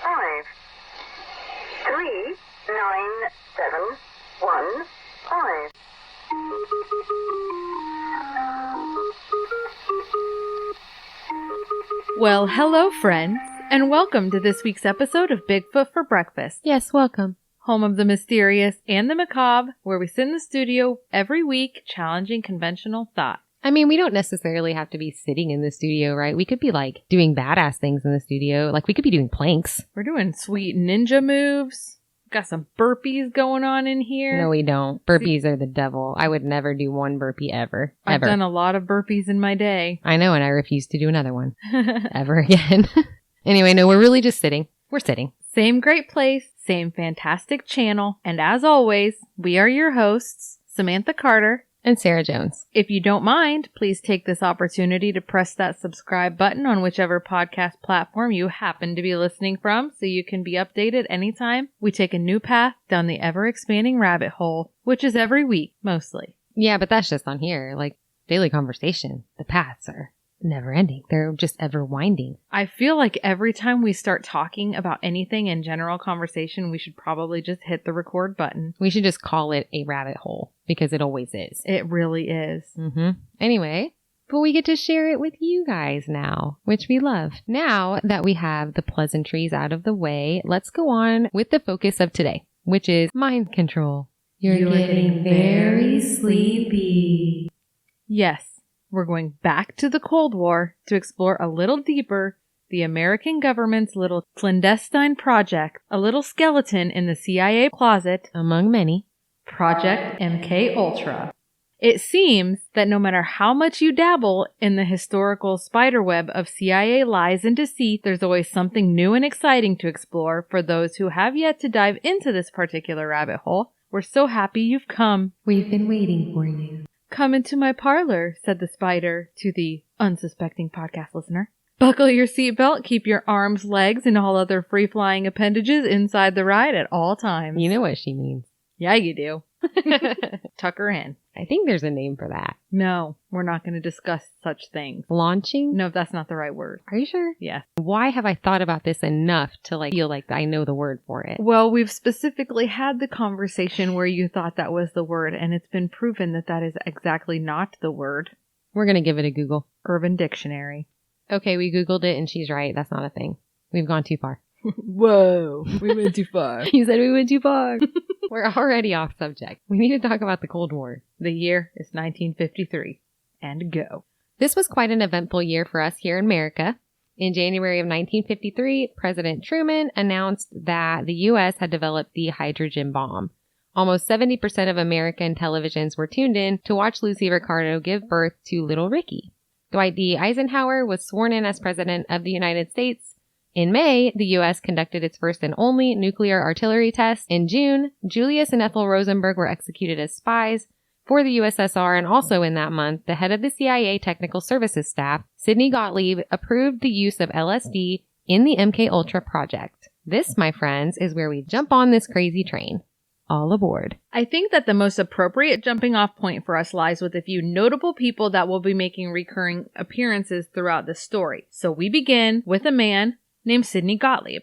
5 3 9 7 1 5. Well, hello, friends, and welcome to this week's episode of Bigfoot for Breakfast. Yes, welcome. Home of the mysterious and the macabre, where we sit in the studio every week challenging conventional thought. I mean, we don't necessarily have to be sitting in the studio, right? We could be like doing badass things in the studio. Like we could be doing planks. We're doing sweet ninja moves. Got some burpees going on in here. No, we don't. Burpees are the devil. I would never do one burpee ever. I've done a lot of burpees in my day. I know, and I refuse to do another one ever again. Anyway, no, we're really just sitting. We're sitting. Same great place, same fantastic channel, and as always, we are your hosts, Samantha Carter and Sarah Jones. If you don't mind, please take this opportunity to press that subscribe button on whichever podcast platform you happen to be listening from so you can be updated anytime we take a new path down the ever-expanding rabbit hole, which is every week, mostly. Yeah, but that's just on here. Like, daily conversation. The paths are never ending. They're just ever winding. I feel like every time we start talking about anything in general conversation, we should probably just hit the record button. We should just call it a rabbit hole because it always is. It really is. Anyway, but we get to share it with you guys now, which we love. Now that we have the pleasantries out of the way, let's go on with the focus of today, which is mind control. You're getting very sleepy. Yes. We're going back to the Cold War to explore a little deeper the American government's little clandestine project, a little skeleton in the CIA closet, among many, Project MK Ultra. It seems that no matter how much you dabble in the historical spiderweb of CIA lies and deceit, there's always something new and exciting to explore for those who have yet to dive into this particular rabbit hole. We're so happy you've come. We've been waiting for you. Come into my parlor, said the spider to the unsuspecting podcast listener. Buckle your seatbelt, keep your arms, legs, and all other free-flying appendages inside the ride at all times. You know what she means. Yeah, you do. Tuck her in. I think there's a name for that. No, we're not going to discuss such things. Launching? No, that's not the right word. Are you sure? Yes. Why have I thought about this enough to feel like I know the word for it? Well, we've specifically had the conversation where you thought that was the word, and it's been proven that that is exactly not the word. We're going to give it a Google. Urban Dictionary. Okay, we Googled it and she's right. That's not a thing. We've gone too far. Whoa, we went too far. You said we went too far. We're already off subject. We need to talk about the Cold War. The year is 1953. And go. This was quite an eventful year for us here in America. In January of 1953, President Truman announced that the U.S. had developed the hydrogen bomb. Almost 70% of American televisions were tuned in to watch Lucy Ricardo give birth to little Ricky. Dwight D. Eisenhower was sworn in as President of the United States. In May, the U.S. conducted its first and only nuclear artillery test. In June, Julius and Ethel Rosenberg were executed as spies for the USSR, and also in that month, the head of the CIA Technical Services Staff, Sidney Gottlieb, approved the use of LSD in the MK Ultra project. This, my friends, is where we jump on this crazy train. All aboard. I think that the most appropriate jumping off point for us lies with a few notable people that will be making recurring appearances throughout the story. So we begin with a man named Sidney Gottlieb.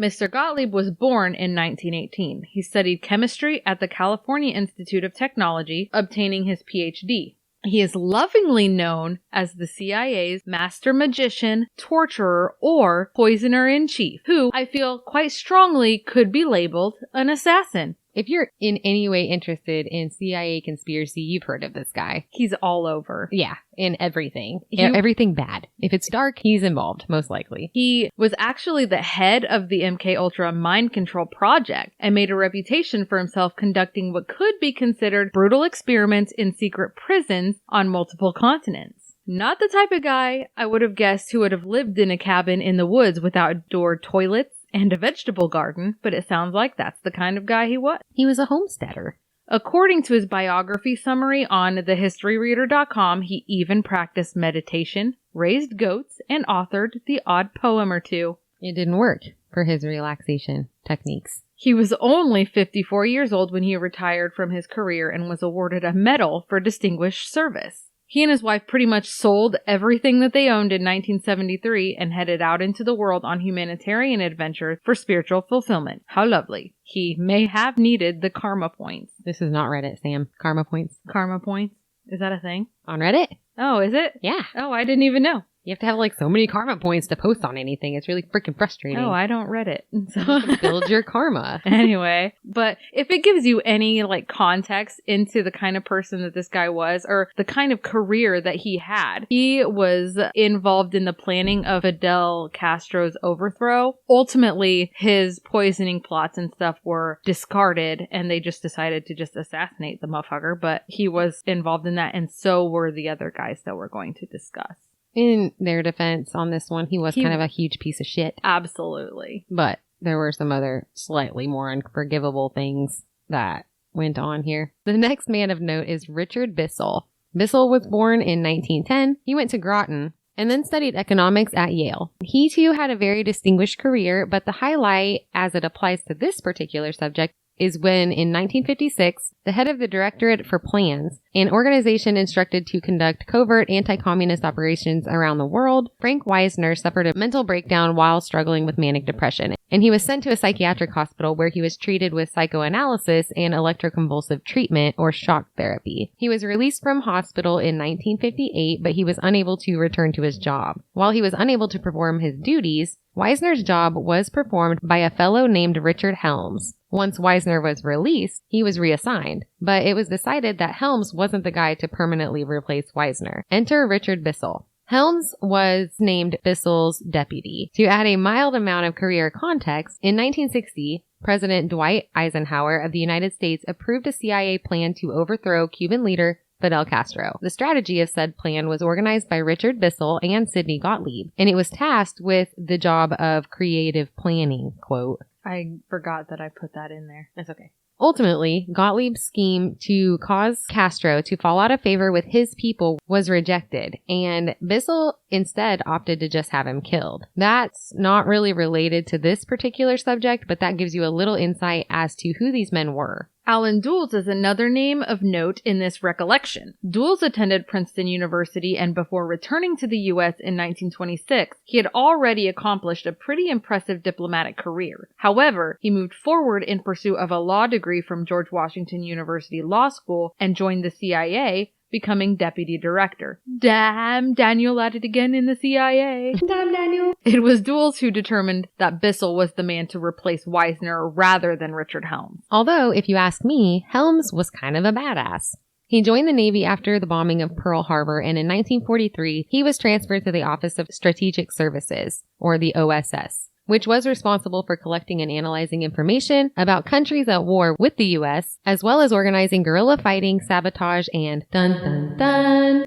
Mr. Gottlieb was born in 1918. He studied chemistry at the California Institute of Technology, obtaining his PhD. He is lovingly known as the CIA's master magician, torturer, or poisoner-in-chief, who I feel quite strongly could be labeled an assassin. If you're in any way interested in CIA conspiracy, you've heard of this guy. He's all over. Yeah, in everything. Everything bad. If it's dark, he's involved, most likely. He was actually the head of the MK Ultra mind control project and made a reputation for himself conducting what could be considered brutal experiments in secret prisons on multiple continents. Not the type of guy I would have guessed who would have lived in a cabin in the woods with outdoor toilets and a vegetable garden, but it sounds like that's the kind of guy he was. He was a homesteader. According to his biography summary on thehistoryreader.com, he even practiced meditation, raised goats, and authored the odd poem or two. It didn't work for his relaxation techniques. He was only 54 years old when he retired from his career and was awarded a medal for distinguished service. He and his wife pretty much sold everything that they owned in 1973 and headed out into the world on humanitarian adventures for spiritual fulfillment. How lovely. He may have needed the karma points. This is not Reddit, Sam. Karma points. Karma points? Is that a thing? On Reddit? Oh, is it? Yeah. Oh, I didn't even know. You have to have like so many karma points to post on anything. It's really freaking frustrating. Oh, I don't read it. So build your karma. Anyway, but if it gives you any like context into the kind of person that this guy was or the kind of career that he had, he was involved in the planning of Fidel Castro's overthrow. Ultimately, his poisoning plots and stuff were discarded and they just decided to just assassinate the motherfucker, but he was involved in that and so were the other guys that we're going to discuss. In their defense on this one, he was kind of a huge piece of shit. Absolutely. But there were some other slightly more unforgivable things that went on here. The next man of note is Richard Bissell. Bissell was born in 1910. He went to Groton and then studied economics at Yale. He too had a very distinguished career, but the highlight as it applies to this particular subject is when, in 1956, the head of the Directorate for Plans, an organization instructed to conduct covert anti-communist operations around the world, Frank Wisner suffered a mental breakdown while struggling with manic depression, and he was sent to a psychiatric hospital where he was treated with psychoanalysis and electroconvulsive treatment, or shock therapy. He was released from hospital in 1958, but he was unable to return to his job. While he was unable to perform his duties, Wisner's job was performed by a fellow named Richard Helms. Once Wisner was released, he was reassigned, but it was decided that Helms wasn't the guy to permanently replace Wisner. Enter Richard Bissell. Helms was named Bissell's deputy. To add a mild amount of career context, in 1960, President Dwight Eisenhower of the United States approved a CIA plan to overthrow Cuban leader Fidel Castro. The strategy of said plan was organized by Richard Bissell and Sidney Gottlieb, and it was tasked with the job of creative planning, quote. I forgot that I put that in there. That's okay. Ultimately, Gottlieb's scheme to cause Castro to fall out of favor with his people was rejected, and Bissell instead opted to just have him killed. That's not really related to this particular subject, but that gives you a little insight as to who these men were. Allen Dulles is another name of note in this recollection. Dulles attended Princeton University, and before returning to the U.S. in 1926, he had already accomplished a pretty impressive diplomatic career. However, he moved forward in pursuit of a law degree from George Washington University Law School and joined the CIA, becoming deputy director. Damn, Daniel at it again in the CIA. Damn, Daniel. It was Dulles who determined that Bissell was the man to replace Wisner rather than Richard Helms. Although, if you ask me, Helms was kind of a badass. He joined the Navy after the bombing of Pearl Harbor, and in 1943, he was transferred to the Office of Strategic Services, or the OSS, which was responsible for collecting and analyzing information about countries at war with the U.S., as well as organizing guerrilla fighting, sabotage, and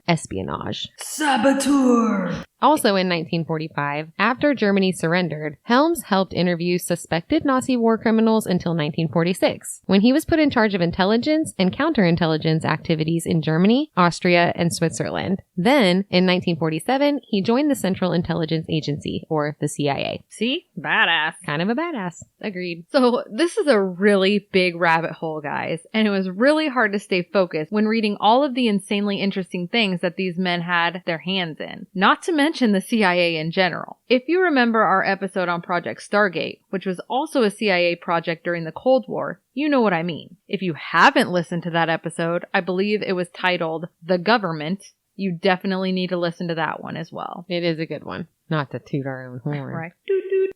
espionage. Saboteur! Also in 1945, after Germany surrendered, Helms helped interview suspected Nazi war criminals until 1946, when he was put in charge of intelligence and counterintelligence activities in Germany, Austria, and Switzerland. Then, in 1947, he joined the Central Intelligence Agency, or the CIA. See? Badass. Kind of a badass. Agreed. So this is a really big rabbit hole, guys, and it was really hard to stay focused when reading all of the insanely interesting things that these men had their hands in. Not to mention the CIA in general. If you remember our episode on Project Stargate, which was also a CIA project during the Cold War, you know what I mean. If you haven't listened to that episode, I believe it was titled The Government. You definitely need to listen to that one as well. It is a good one. Not to toot our own horn. Right.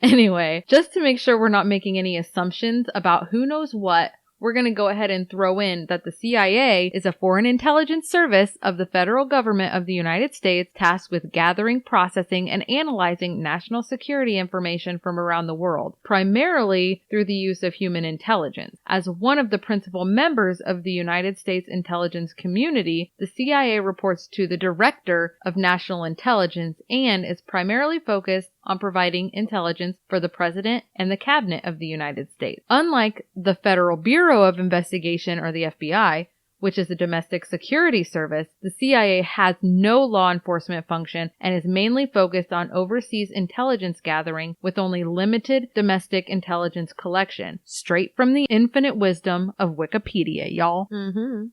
Anyway, just to make sure we're not making any assumptions about who knows what, we're going to go ahead and throw in that the CIA is a foreign intelligence service of the federal government of the United States tasked with gathering, processing, and analyzing national security information from around the world, primarily through the use of human intelligence. As one of the principal members of the United States intelligence community, the CIA reports to the Director of National Intelligence and is primarily focused on providing intelligence for the President and the Cabinet of the United States. Unlike the Federal Bureau of Investigation, or the FBI, which is a domestic security service, the CIA has no law enforcement function and is mainly focused on overseas intelligence gathering with only limited domestic intelligence collection. Straight from the infinite wisdom of Wikipedia, y'all.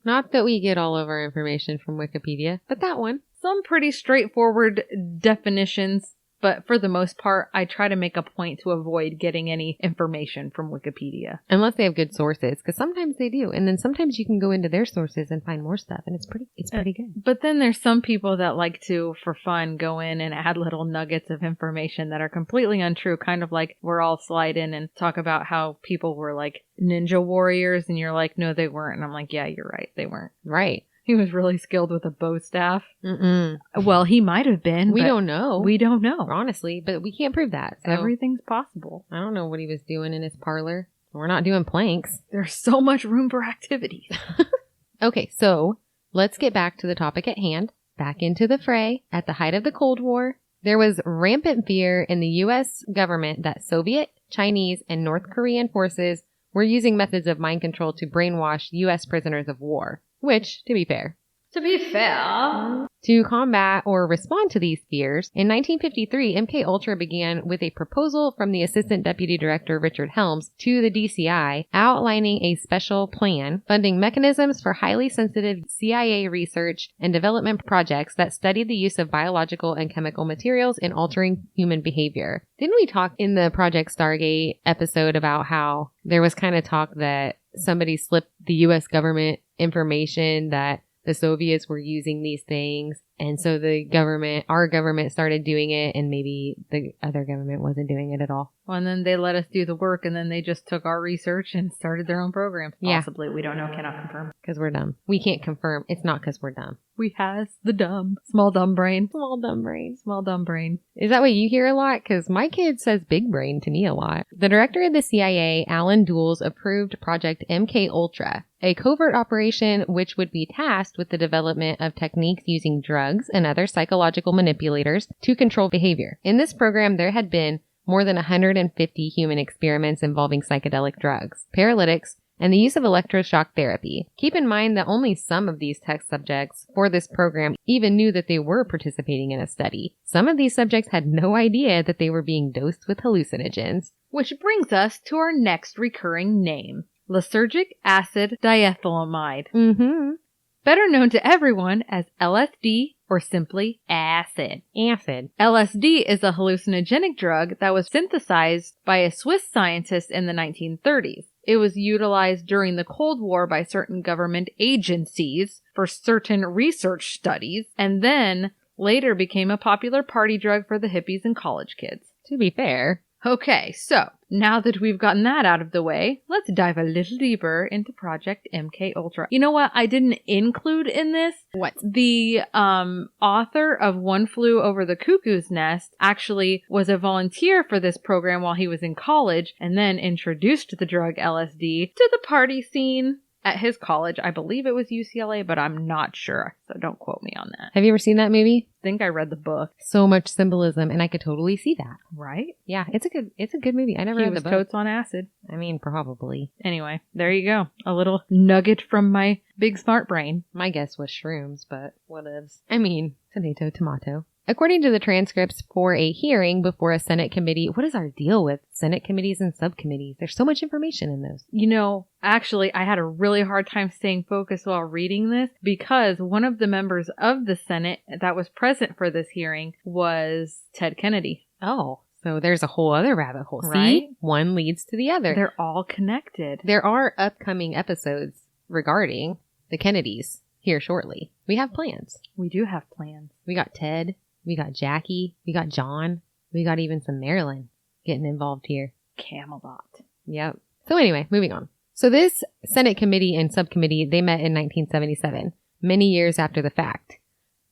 Not that we get all of our information from Wikipedia, but that one. Some pretty straightforward definitions, but for the most part, I try to make a point to avoid getting any information from Wikipedia. Unless they have good sources, because sometimes they do. And then sometimes you can go into their sources and find more stuff, and it's pretty good. But then there's some people that like to, for fun, go in and add little nuggets of information that are completely untrue, kind of like we're all slide in and talk about how people were like ninja warriors, and you're like, no, they weren't. And I'm like, yeah, you're right, they weren't. Right. He was really skilled with a bow staff. Well, he might have been. We don't know. We don't know. Honestly, but we can't prove that. So Everything's possible. I don't know what he was doing in his parlor. We're not doing planks. There's so much room for activities. Okay, so let's get back to the topic at hand. Back into the fray. At the height of the Cold War, there was rampant fear in the U.S. government that Soviet, Chinese, and North Korean forces were using methods of mind control to brainwash U.S. prisoners of war. Which, to be fair. To combat or respond to these fears, in 1953, MK Ultra began with a proposal from the Assistant Deputy Director Richard Helms to the DCI outlining a special plan funding mechanisms for highly sensitive CIA research and development projects that studied the use of biological and chemical materials in altering human behavior. Didn't we talk in the Project Stargate episode about how there was kind of talk that somebody slipped the U.S. government information that the Soviets were using these things, and so our government started doing it, and maybe the other government wasn't doing it at all. Well, and then they let us do the work, and then they just took our research and started their own program. Yeah. Possibly. We don't know. Cannot confirm. Because we're dumb. We can't confirm. It's not because we're dumb. We has the dumb. Small dumb brain. Small dumb brain. Small dumb brain. Is that what you hear a lot? Because my kid says big brain to me a lot. The director of the CIA, Alan Dulles, approved Project MK Ultra, a covert operation which would be tasked with the development of techniques using drugs and other psychological manipulators to control behavior. In this program, there had been more than 150 human experiments involving psychedelic drugs, paralytics, and the use of electroshock therapy. Keep in mind that only some of these test subjects for this program even knew that they were participating in a study. Some of these subjects had no idea that they were being dosed with hallucinogens. Which brings us to our next recurring name, lysergic acid diethylamide. Better known to everyone as LSD or simply acid. LSD is a hallucinogenic drug that was synthesized by a Swiss scientist in the 1930s. It was utilized during the Cold War by certain government agencies for certain research studies, and then later became a popular party drug for the hippies and college kids. To be fair. Okay, so now that we've gotten that out of the way, let's dive a little deeper into Project MK Ultra. You know what I didn't include in this? What? The author of One Flew Over the Cuckoo's Nest actually was a volunteer for this program while he was in college, and then introduced the drug LSD to the party scene at his college. I believe it was UCLA, but I'm not sure, so don't quote me on that. Have you ever seen that movie? I think I read the book. So much symbolism, and I could totally see that. Right? Yeah, it's a good movie. I never read the book. He was totes on acid. I mean, probably. Anyway, there you go. A little nugget from my big smart brain. My guess was shrooms, but whatevs. I mean, tomato. According to the transcripts for a hearing before a Senate committee, what is our deal with Senate committees and subcommittees? There's so much information in those. You know, actually, I had a really hard time staying focused while reading this because one of the members of the Senate that was present for this hearing was Ted Kennedy. Oh, so there's a whole other rabbit hole. Right? See? One leads to the other. They're all connected. There are upcoming episodes regarding the Kennedys here shortly. We have plans. We do have plans. We got Ted. We got Jackie. We got John. We got even some Marilyn getting involved here. Camelot. Yep. So anyway, moving on. So this Senate committee and subcommittee, they met in 1977, many years after the fact.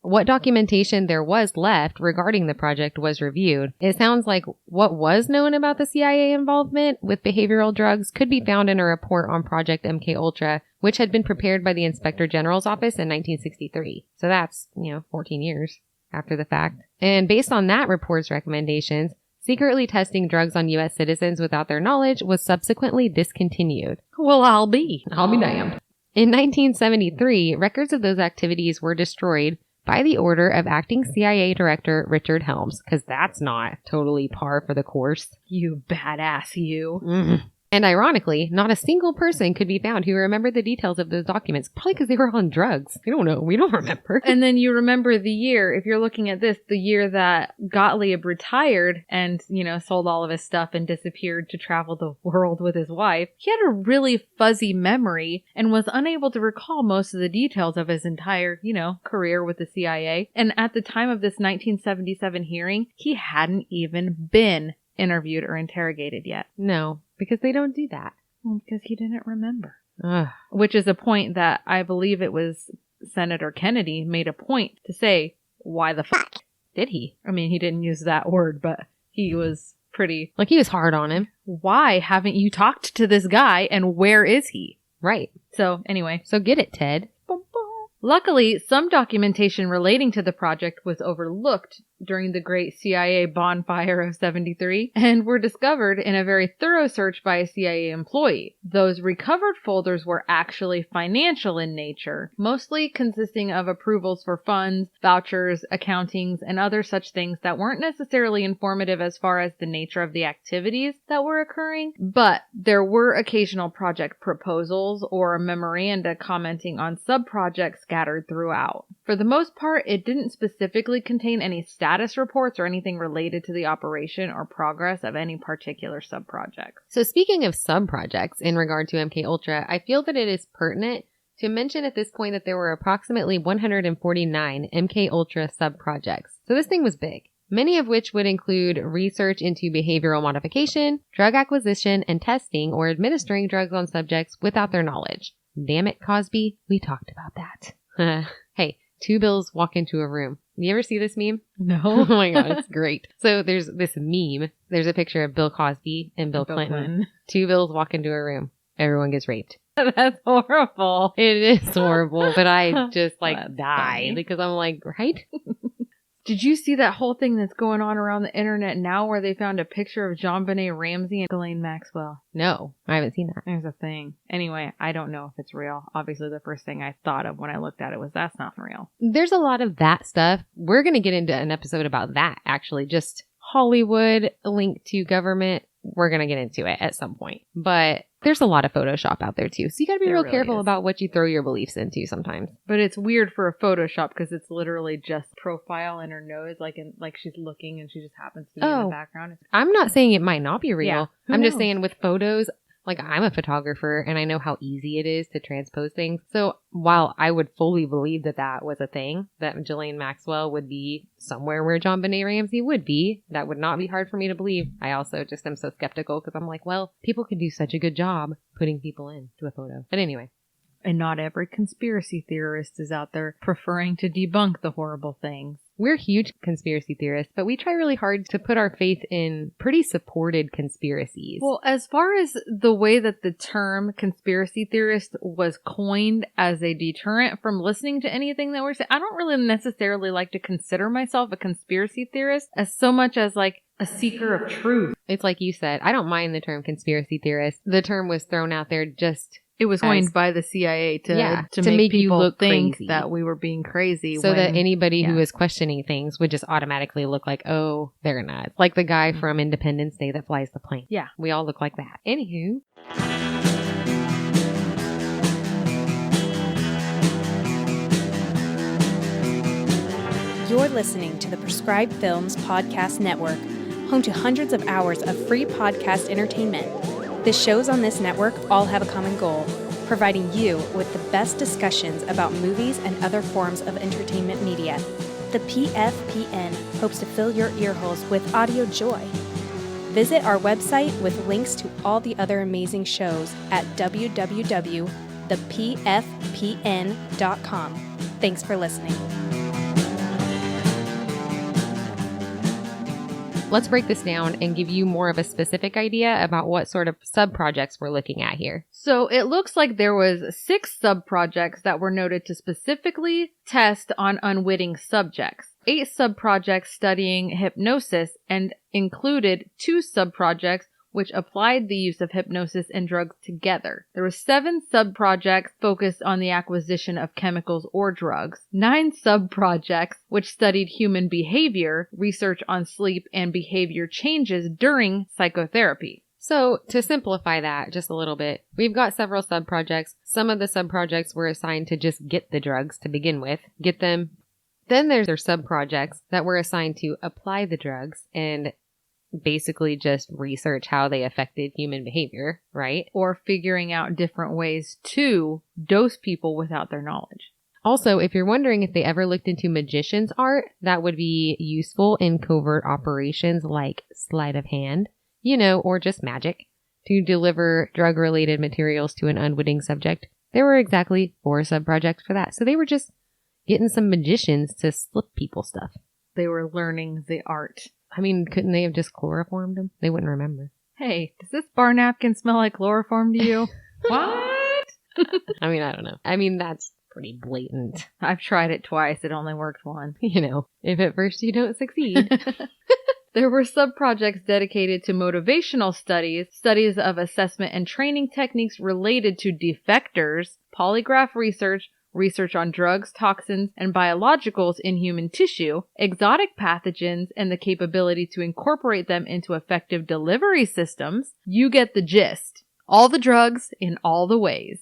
What documentation there was left regarding the project was reviewed. It sounds like what was known about the CIA involvement with behavioral drugs could be found in a report on Project MK Ultra, which had been prepared by the Inspector General's office in 1963. So that's, 14 years after the fact. And based on that report's recommendations, secretly testing drugs on U.S. citizens without their knowledge was subsequently discontinued. Well, I'll be damned. In 1973, records of those activities were destroyed by the order of acting CIA Director Richard Helms, because that's not totally par for the course. You badass, you. And ironically, not a single person could be found who remembered the details of those documents, probably because they were on drugs. We don't know. We don't remember. And then you remember the year, if you're looking at this, the year that Gottlieb retired and, sold all of his stuff and disappeared to travel the world with his wife. He had a really fuzzy memory and was unable to recall most of the details of his entire, career with the CIA. And at the time of this 1977 hearing, he hadn't even been interviewed or interrogated yet. No, because they don't do that. Well, because he didn't remember. Ugh. Which is a point that I believe it was Senator Kennedy made a point to say, why the fuck did he? I mean, he didn't use that word, but he was pretty... Like, he was hard on him. Why haven't you talked to this guy, and where is he? Right. So, anyway. So get it, Ted. Luckily, some documentation relating to the project was overlooked during the Great CIA Bonfire of 73 and were discovered in a very thorough search by a CIA employee. Those recovered folders were actually financial in nature, mostly consisting of approvals for funds, vouchers, accountings, and other such things that weren't necessarily informative as far as the nature of the activities that were occurring, but there were occasional project proposals or memoranda commenting on sub-projects scattered throughout. For the most part, it didn't specifically contain any status reports or anything related to the operation or progress of any particular sub-project. So speaking of sub-projects in regard to MKUltra, I feel that it is pertinent to mention at this point that there were approximately 149 MKUltra sub-projects. So this thing was big, many of which would include research into behavioral modification, drug acquisition, and testing or administering drugs on subjects without their knowledge. Damn it, Cosby, we talked about that. Hey, two Bills walk into a room. You ever see this meme? No. Oh my God, it's great. So there's this meme. There's a picture of Bill Cosby and Bill Clinton. Two Bills walk into a room. Everyone gets raped. That's horrible. It is horrible, but I just die funny. because I'm like, right? Did you see that whole thing that's going on around the internet now where they found a picture of JonBenet Ramsey and Ghislaine Maxwell? No, I haven't seen that. There's a thing. Anyway, I don't know if it's real. Obviously, the first thing I thought of when I looked at it was that's not real. There's a lot of that stuff. We're going to get into an episode about that, actually. Just Hollywood linked to government. We're going to get into it at some point. But there's a lot of Photoshop out there too. So you got to be real careful about what you throw your beliefs into sometimes. But it's weird for a Photoshop because it's literally just profile and her nose, like she's looking and she just happens to be in the background. I'm not saying it might not be real. Yeah. I'm just saying with photos, like I'm a photographer and I know how easy it is to transpose things. So while I would fully believe that that was a thing, that Ghislaine Maxwell would be somewhere where JonBenet Ramsey would be, that would not be hard for me to believe. I also just am so skeptical because I'm like, well, people can do such a good job putting people into a photo. But anyway. And not every conspiracy theorist is out there preferring to debunk the horrible things. We're huge conspiracy theorists, but we try really hard to put our faith in pretty supported conspiracies. Well, as far as the way that the term conspiracy theorist was coined as a deterrent from listening to anything that we're saying, I don't really necessarily like to consider myself a conspiracy theorist as so much as like a seeker of truth. It's like you said, I don't mind the term conspiracy theorist. The term was thrown out there just... It was coined by the CIA to make people you look think crazy. that we were being crazy. So that anybody who is questioning things would just automatically look like, oh, they're nuts. Like the guy from Independence Day that flies the plane. Yeah. We all look like that. Anywho. You're listening to the Prescribed Films Podcast Network, home to hundreds of hours of free podcast entertainment. The shows on this network all have a common goal, providing you with the best discussions about movies and other forms of entertainment media. The PFPN hopes to fill your earholes with audio joy. Visit our website with links to all the other amazing shows at www.thepfpn.com. Thanks for listening. Let's break this down and give you more of a specific idea about what sort of sub-projects we're looking at here. So it looks like there was 6 sub-projects that were noted to specifically test on unwitting subjects, 8 sub-projects studying hypnosis, and included 2 sub-projects which applied the use of hypnosis and drugs together. There were 7 sub-projects focused on the acquisition of chemicals or drugs, 9 sub-projects which studied human behavior, research on sleep and behavior changes during psychotherapy. So to simplify that just a little bit, we've got several sub-projects. Some of the sub-projects were assigned to just get the drugs to begin with, get them. Then there's their sub-projects that were assigned to apply the drugs and basically just research how they affected human behavior, right? Or figuring out different ways to dose people without their knowledge. Also, if you're wondering if they ever looked into magician's art, that would be useful in covert operations like sleight of hand, or just magic, to deliver drug-related materials to an unwitting subject. There were exactly 4 sub-projects for that. So they were just getting some magicians to slip people stuff. They were learning the art. I mean, couldn't they have just chloroformed them? They wouldn't remember. Hey, does this bar napkin smell like chloroform to you? What? I mean, I don't know. I mean, that's pretty blatant. I've tried it twice. It only worked once. If at first you don't succeed. There were sub-projects dedicated to motivational studies, studies of assessment and training techniques related to defectors, polygraph research, research on drugs, toxins, and biologicals in human tissue, exotic pathogens, and the capability to incorporate them into effective delivery systems. You get the gist. All the drugs in all the ways.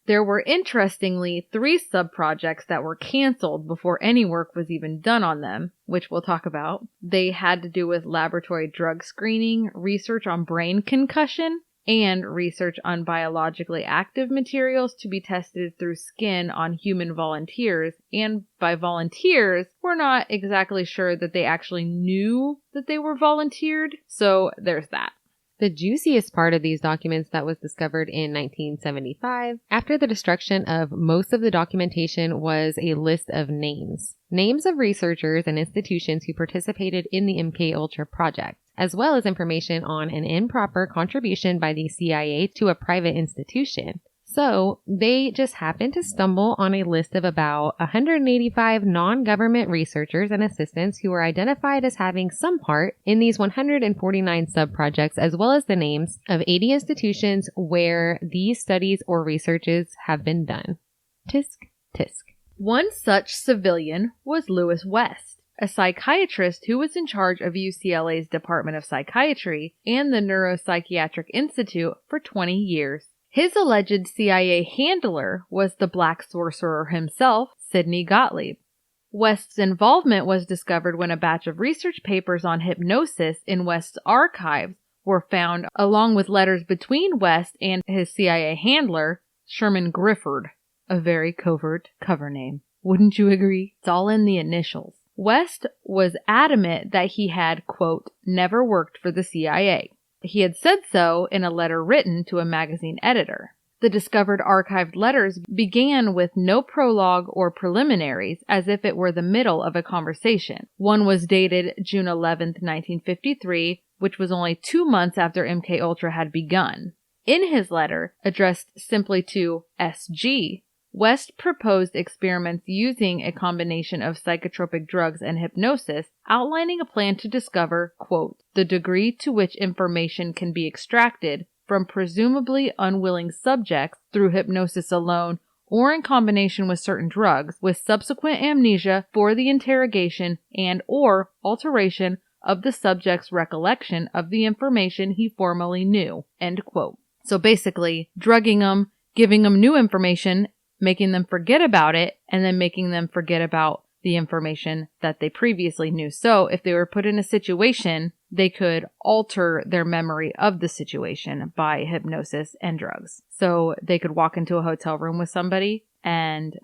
There were, interestingly, 3 sub-projects that were canceled before any work was even done on them, which we'll talk about. They had to do with laboratory drug screening, research on brain concussion, and research on biologically active materials to be tested through skin on human volunteers. And by volunteers, we're not exactly sure that they actually knew that they were volunteered, so there's that. The juiciest part of these documents that was discovered in 1975, after the destruction of most of the documentation, was a list of names. Names of researchers and institutions who participated in the MKUltra project, as well as information on an improper contribution by the CIA to a private institution. So they just happened to stumble on a list of about 185 non-government researchers and assistants who were identified as having some part in these 149 sub-projects, as well as the names of 80 institutions where these studies or researches have been done. Tisk, tisk. One such civilian was Lewis West, a psychiatrist who was in charge of UCLA's Department of Psychiatry and the Neuropsychiatric Institute for 20 years. His alleged CIA handler was the Black Sorcerer himself, Sidney Gottlieb. West's involvement was discovered when a batch of research papers on hypnosis in West's archives were found, along with letters between West and his CIA handler, Sherman Grifford, a very covert cover name. Wouldn't you agree? It's all in the initials. West was adamant that he had, quote, never worked for the CIA. He had said so in a letter written to a magazine editor. The discovered archived letters began with no prologue or preliminaries, as if it were the middle of a conversation. One was dated June 11, 1953, which was only 2 months after MKUltra had begun. In his letter, addressed simply to SG, West proposed experiments using a combination of psychotropic drugs and hypnosis, outlining a plan to discover, quote, the degree to which information can be extracted from presumably unwilling subjects through hypnosis alone or in combination with certain drugs, with subsequent amnesia for the interrogation and or alteration of the subject's recollection of the information he formerly knew, end quote. So basically, drugging them, giving them new information, making them forget about it, and then making them forget about the information that they previously knew. So if they were put in a situation, they could alter their memory of the situation by hypnosis and drugs. So they could walk into a hotel room with somebody and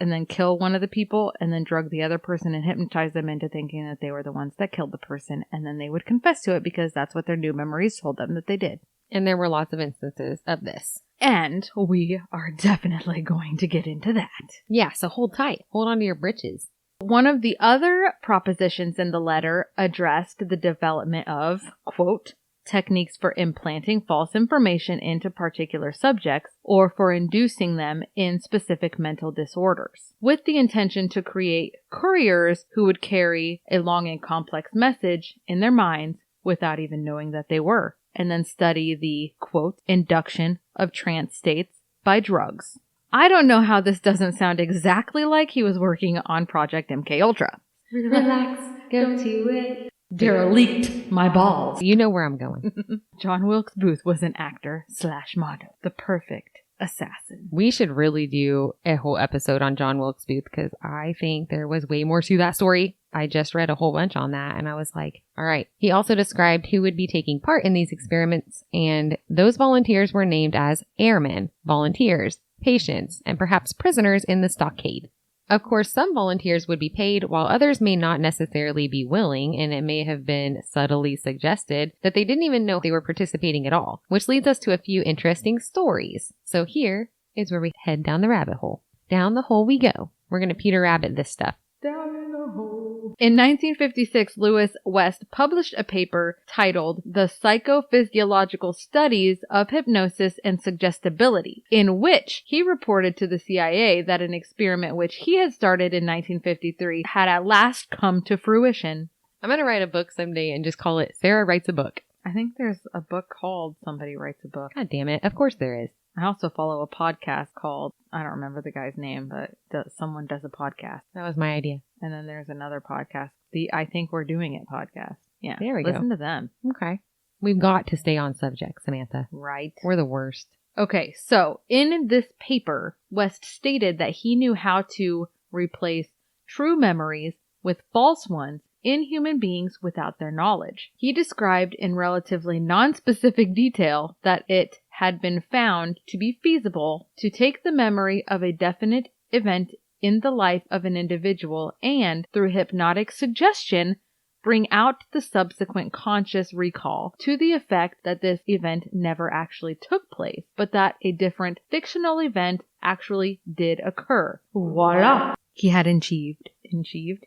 then kill one of the people and then drug the other person and hypnotize them into thinking that they were the ones that killed the person. And then they would confess to it because that's what their new memories told them that they did. And there were lots of instances of this. And we are definitely going to get into that. Yeah, so hold tight. Hold on to your britches. One of the other propositions in the letter addressed the development of, quote, techniques for implanting false information into particular subjects or for inducing them in specific mental disorders, with the intention to create couriers who would carry a long and complex message in their minds without even knowing that they were and then study the, quote, induction of trance states by drugs. I don't know how this doesn't sound exactly like he was working on Project MK Ultra. Relax, go to it. Derelict my balls. You know where I'm going. John Wilkes Booth was an actor / model. The perfect assassin. We should really do a whole episode on John Wilkes Booth because I think there was way more to that story. I just read a whole bunch on that and I was like, all right. He also described who would be taking part in these experiments, and those volunteers were named as airmen, volunteers, patients, and perhaps prisoners in the stockade. Of course, some volunteers would be paid while others may not necessarily be willing, and it may have been subtly suggested that they didn't even know they were participating at all, which leads us to a few interesting stories. So here is where we head down the rabbit hole. Down the hole we go. We're going to Peter Rabbit this stuff. Down in the hole. In 1956, Lewis West published a paper titled The Psychophysiological Studies of Hypnosis and Suggestibility, in which he reported to the CIA that an experiment which he had started in 1953 had at last come to fruition. I'm going to write a book someday and just call it Sarah Writes a Book. I think there's a book called Somebody Writes a Book. God damn it. Of course there is. I also follow a podcast called, I don't remember the guy's name, but someone does a podcast. That was my idea. And then there's another podcast, the I Think We're Doing It podcast. Yeah. There we go. Listen to them. Okay. We've got to stay on subject, Samantha. Right. We're the worst. Okay, so in this paper, West stated that he knew how to replace true memories with false ones in human beings without their knowledge. He described in relatively non-specific detail that it had been found to be feasible to take the memory of a definite event in the life of an individual and, through hypnotic suggestion, bring out the subsequent conscious recall to the effect that this event never actually took place, but that a different fictional event actually did occur. Voila! He had achieved. He achieved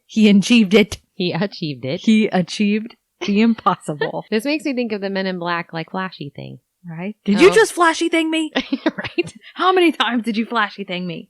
it. He achieved it. He achieved the impossible. This makes me think of the Men in Black, like, flashy thing. Right? Did you just flashy thing me? Right? How many times did you flashy thing me?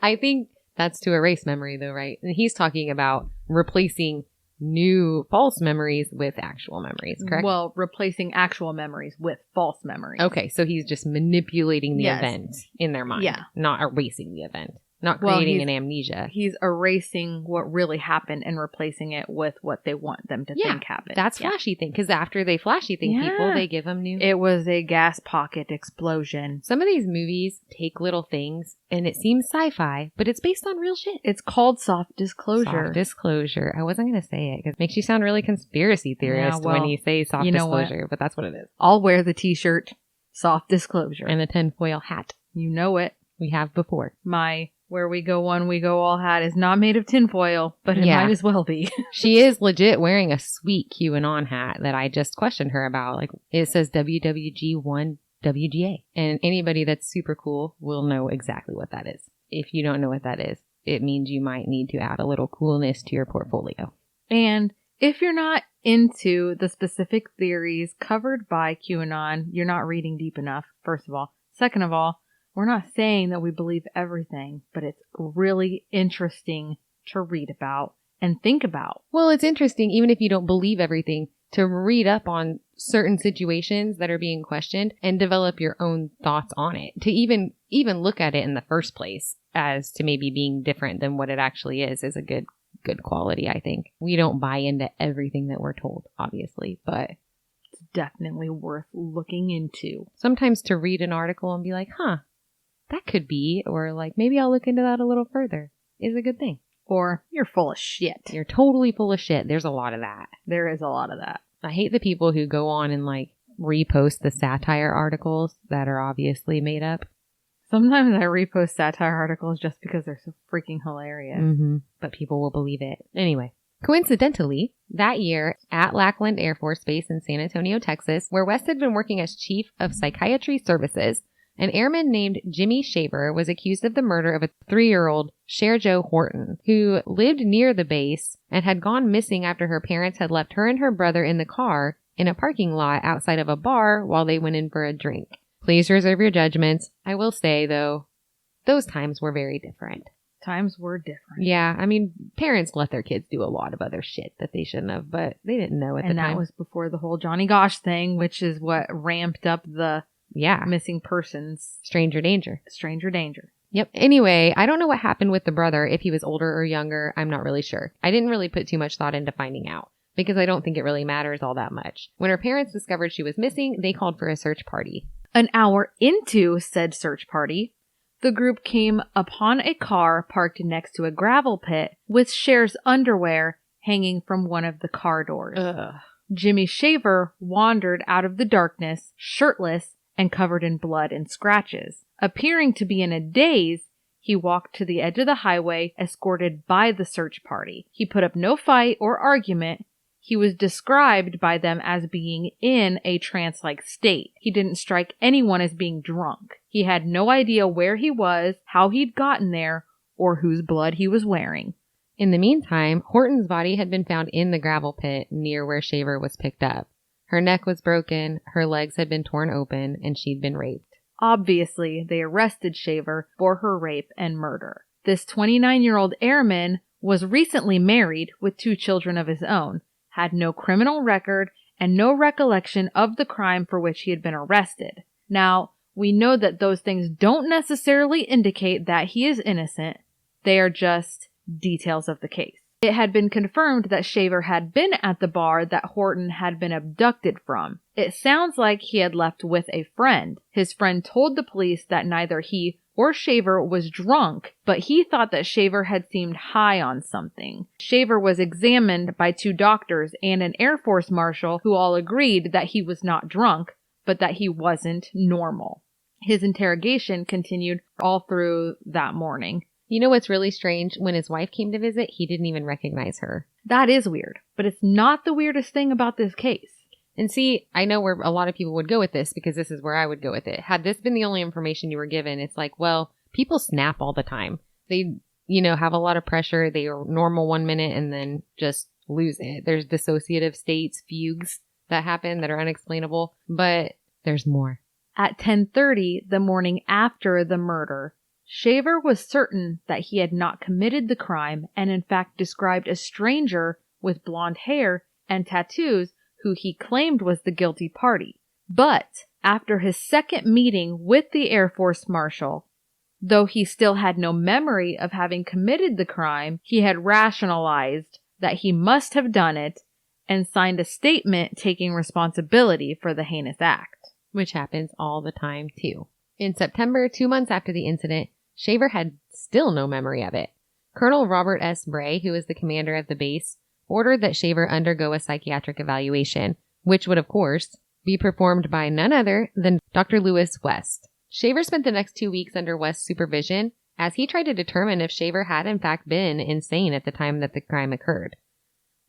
I think that's to erase memory, though, right? And he's talking about replacing new false memories with actual memories, correct? Well, replacing actual memories with false memories. Okay, so he's just manipulating the Yes. event in their mind, Yeah. not erasing the event, not Well, creating he's- an amnesia. He's erasing what really happened and replacing it with what they want them to think happened. That's Yeah. flashy thing, because after they flashy thing people, Yeah. they give them new. It was a gas pocket explosion. Some of these movies take little things, and it seems sci-fi, but it's based on real shit. It's called soft disclosure. Soft disclosure. I wasn't going to say it because it makes you sound really conspiracy theorist well, when you say soft you know what? disclosure, but that's what it is. I'll wear the t-shirt, soft disclosure. And the tinfoil hat You know it. we have before. My Where We Go One, We Go All hat is not made of tinfoil, but it Yeah. might as well be. She is legit wearing a sweet QAnon hat that I just questioned her about. Like, it says WWG1WGA. And anybody that's super cool will know exactly what that is. If you don't know what that is, it means you might need to add a little coolness to your portfolio. And if you're not into the specific theories covered by QAnon, you're not reading deep enough, first of all. Second of all, we're not saying that we believe everything, but it's really interesting to read about and think about. Well, it's interesting, even if you don't believe everything, to read up on certain situations that are being questioned and develop your own thoughts on it. To even look at it in the first place as to maybe being different than what it actually is a good quality, I think. We don't buy into everything that we're told, obviously, but It's definitely worth looking into. sometimes to read an article and be like, huh, that could be, or like, maybe I'll look into that a little further, is a good thing. Or you're full of shit. You're totally full of shit. There's a lot of that. There is a lot of that. I hate the people who go on and like repost the satire articles that are obviously made up. Sometimes I repost satire articles just because they're so freaking hilarious. Mm-hmm. But people will believe it. Anyway, coincidentally, that year at Lackland Air Force Base in San Antonio, Texas, where West had been working as Chief of Psychiatry Services, an airman named Jimmy Shaver was accused of the murder of a 3-year-old Cher Jo Horton, who lived near the base and had gone missing after her parents had left her and her brother in the car in a parking lot outside of a bar while they went in for a drink. Please reserve your judgments. I will say, though, those times were very different. Times were different. Yeah, I mean, parents let their kids do a lot of other shit that they shouldn't have, but they didn't know at the time. And that was before the whole Johnny Gosh thing, which is what ramped up the missing persons. Stranger danger. Stranger danger. Yep. Anyway, I don't know what happened with the brother, if he was older or younger. I'm not really sure. I didn't really put too much thought into finding out because I don't think it really matters all that much. When her parents discovered she was missing, they called for a search party. An hour into said search party, the group came upon a car parked next to a gravel pit with Cher's underwear hanging from one of the car doors. Ugh. Jimmy Shaver wandered out of the darkness, shirtless and covered in blood and scratches. Appearing to be in a daze, he walked to the edge of the highway, escorted by the search party. He put up no fight or argument. He was described by them as being in a trance-like state. He didn't strike anyone as being drunk. He had no idea where he was, how he'd gotten there, or whose blood he was wearing. In the meantime, Horton's body had been found in the gravel pit near where Shaver was picked up. Her neck was broken, her legs had been torn open, and she'd been raped. Obviously, they arrested Shaver for her rape and murder. This 29-year-old airman was recently married with 2 children of his own, had no criminal record, and no recollection of the crime for which he had been arrested. Now, we know that those things don't necessarily indicate that he is innocent. They are just details of the case. It had been confirmed that Shaver had been at the bar that Horton had been abducted from. It sounds like he had left with a friend. His friend told the police that neither he or Shaver was drunk, but he thought that Shaver had seemed high on something. Shaver was examined by 2 doctors and an Air Force marshal who all agreed that he was not drunk, but that he wasn't normal. His interrogation continued all through that morning. You know what's really strange? When his wife came to visit, he didn't even recognize her. That is weird, but it's not the weirdest thing about this case. And see, I know where a lot of people would go with this because this is where I would go with it. Had this been the only information you were given, it's like, well, people snap all the time. They, have a lot of pressure. They are normal 1 minute and then just lose it. There's dissociative states, fugues that happen that are unexplainable, but there's more. At 10:30 the morning after the murder, Shaver was certain that he had not committed the crime and in fact described a stranger with blonde hair and tattoos who he claimed was the guilty party. But after his second meeting with the Air Force Marshal, though he still had no memory of having committed the crime, he had rationalized that he must have done it and signed a statement taking responsibility for the heinous act. Which happens all the time too. In September, 2 months after the incident, Shaver had still no memory of it. Colonel Robert S. Bray, who was the commander of the base, ordered that Shaver undergo a psychiatric evaluation, which would, of course, be performed by none other than Dr. Lewis West. Shaver spent the next 2 weeks under West's supervision as he tried to determine if Shaver had in fact been insane at the time that the crime occurred.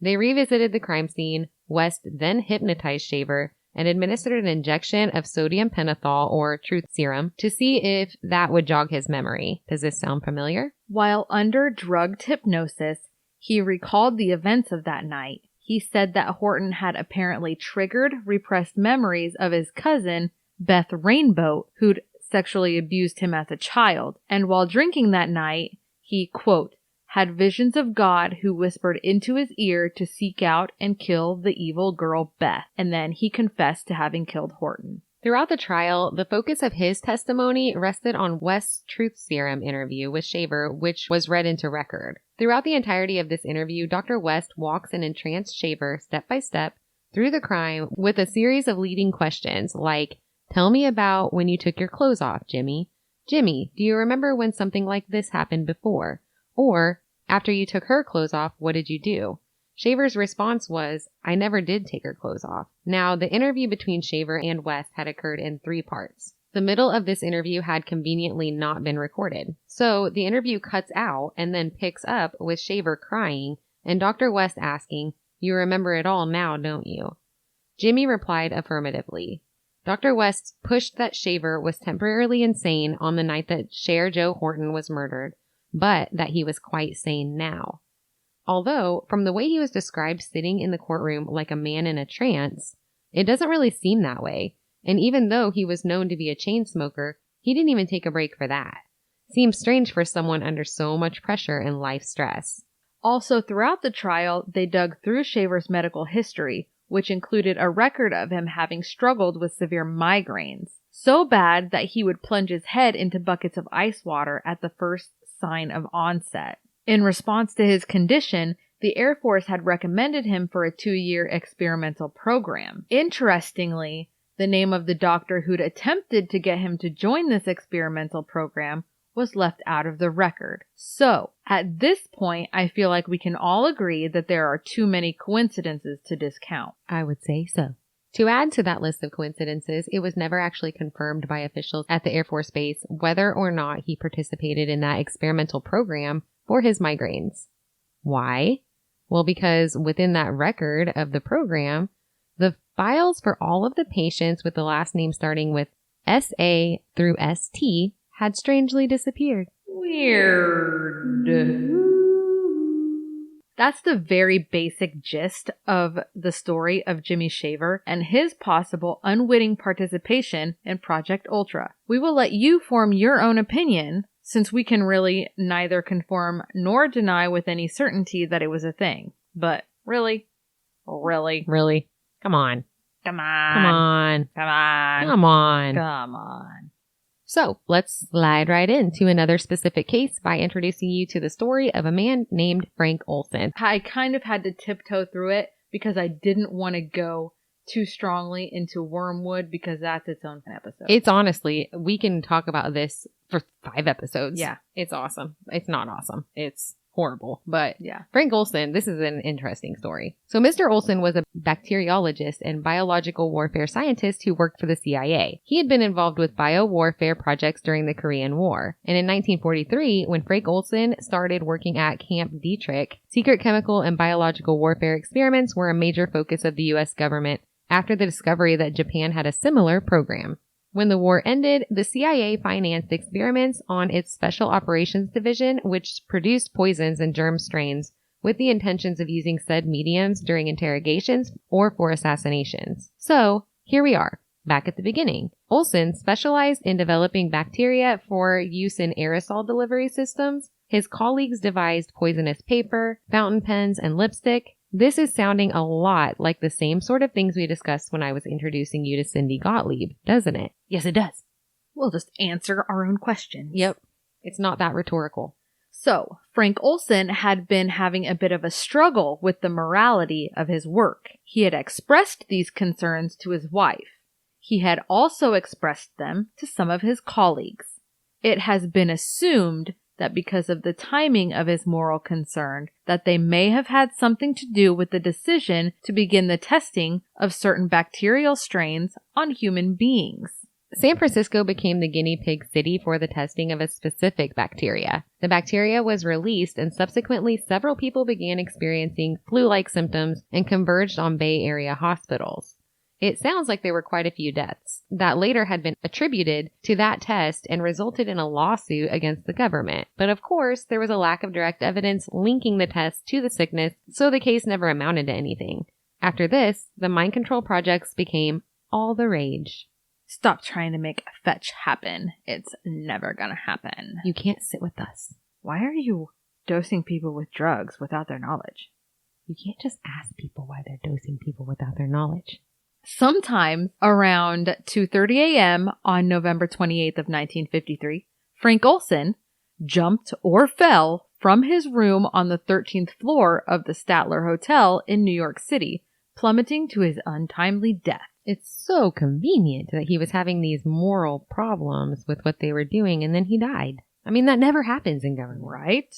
They revisited the crime scene. West then hypnotized Shaver and administered an injection of sodium pentothal or truth serum to see if that would jog his memory. Does this sound familiar? While under drugged hypnosis, he recalled the events of that night. He said that Horton had apparently triggered repressed memories of his cousin, Beth Rainbow, who'd sexually abused him as a child. And while drinking that night, he, quote, had visions of God who whispered into his ear to seek out and kill the evil girl Beth. And then he confessed to having killed Horton. Throughout the trial, the focus of his testimony rested on West's truth serum interview with Shaver, which was read into record. Throughout the entirety of this interview, Dr. West walks an entranced Shaver step by step through the crime with a series of leading questions like, tell me about when you took your clothes off, Jimmy. Jimmy, do you remember when something like this happened before? Or, after you took her clothes off, what did you do? Shaver's response was, I never did take her clothes off. Now, the interview between Shaver and West had occurred in 3 parts. The middle of this interview had conveniently not been recorded. So, the interview cuts out and then picks up with Shaver crying and Dr. West asking, you remember it all now, don't you? Jimmy replied affirmatively. Dr. West pushed that Shaver was temporarily insane on the night that Cher Joe Horton was murdered, but that he was quite sane now. Although, from the way he was described sitting in the courtroom like a man in a trance, it doesn't really seem that way. And even though he was known to be a chain smoker, he didn't even take a break for that. Seems strange for someone under so much pressure and life stress. Also, throughout the trial, they dug through Shaver's medical history, which included a record of him having struggled with severe migraines, so bad that he would plunge his head into buckets of ice water at the first sign of onset. In response to his condition, the Air Force had recommended him for a 2-year experimental program. Interestingly, the name of the doctor who'd attempted to get him to join this experimental program was left out of the record. So, at this point, I feel like we can all agree that there are too many coincidences to discount. I would say so. To add to that list of coincidences, it was never actually confirmed by officials at the Air Force Base whether or not he participated in that experimental program for his migraines. Why? Well, because within that record of the program, the files for all of the patients with the last name starting with S.A. through S.T. had strangely disappeared. Weird. That's the very basic gist of the story of Jimmy Shaver and his possible unwitting participation in Project Ultra. We will let you form your own opinion, since we can really neither confirm nor deny with any certainty that it was a thing. But really? Really? Come on. Come on. Come on. Come on. Come on. Come on. So let's slide right into another specific case by introducing you to the story of a man named Frank Olson. I kind of had to tiptoe through it because I didn't want to go too strongly into Wormwood because that's its own episode. It's honestly, we can talk about this for 5 episodes. Yeah. It's awesome. It's not awesome. It's horrible. But yeah. Frank Olson, this is an interesting story. So Mr. Olson was a bacteriologist and biological warfare scientist who worked for the CIA. He had been involved with biowarfare projects during the Korean War. And in 1943, when Frank Olson started working at Camp Detrick, secret chemical and biological warfare experiments were a major focus of the U.S. government after the discovery that Japan had a similar program. When the war ended, the CIA financed experiments on its Special Operations Division, which produced poisons and germ strains with the intentions of using said mediums during interrogations or for assassinations. So, here we are, back at the beginning. Olson specialized in developing bacteria for use in aerosol delivery systems. His colleagues devised poisonous paper, fountain pens, and lipstick. This is sounding a lot like the same sort of things we discussed when I was introducing you to Cindy Gottlieb, doesn't it? Yes, it does. We'll just answer our own questions. Yep. It's not that rhetorical. So, Frank Olson had been having a bit of a struggle with the morality of his work. He had expressed these concerns to his wife. He had also expressed them to some of his colleagues. It has been assumed that because of the timing of his moral concern, that they may have had something to do with the decision to begin the testing of certain bacterial strains on human beings. San Francisco became the guinea pig city for the testing of a specific bacteria. The bacteria was released and subsequently several people began experiencing flu-like symptoms and converged on Bay Area hospitals. It sounds like there were quite a few deaths that later had been attributed to that test and resulted in a lawsuit against the government. But of course, there was a lack of direct evidence linking the test to the sickness, so the case never amounted to anything. After this, the mind control projects became all the rage. Stop trying to make fetch happen. It's never gonna happen. You can't sit with us. Why are you dosing people with drugs without their knowledge? You can't just ask people why they're dosing people without their knowledge. Sometime around 2:30 a.m. on November 28th of 1953, Frank Olson jumped or fell from his room on the 13th floor of the Statler Hotel in New York City, plummeting to his untimely death. It's so convenient that he was having these moral problems with what they were doing and then he died. I mean, that never happens in government. Right?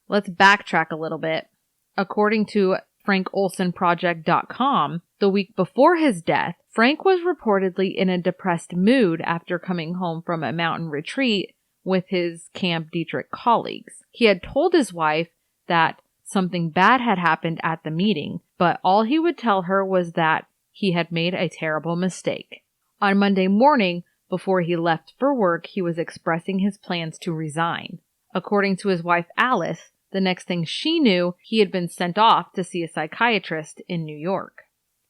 Let's backtrack a little bit. According to FrankOlsonProject.com, the week before his death, Frank was reportedly in a depressed mood after coming home from a mountain retreat with his Camp Detrick colleagues. He had told his wife that something bad had happened at the meeting, but all he would tell her was that he had made a terrible mistake. On Monday morning, before he left for work, he was expressing his plans to resign. According to his wife Alice, the next thing she knew, he had been sent off to see a psychiatrist in New York.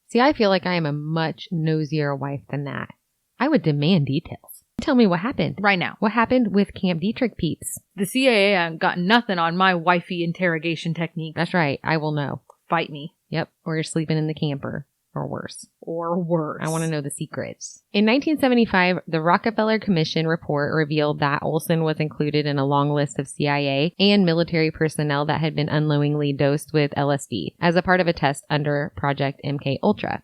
See, I feel like I am a much nosier wife than that. I would demand details. Tell me what happened. right now. What happened with Camp Dietrich peeps? The CIA ain't got nothing on my wifey interrogation technique. That's right. I will know. Fight me. Yep. Or you're sleeping in the camper. Or worse. Or worse. I want to know the secrets. In 1975, the Rockefeller Commission report revealed that Olson was included in a long list of CIA and military personnel that had been unknowingly dosed with LSD as a part of a test under Project MK-Ultra.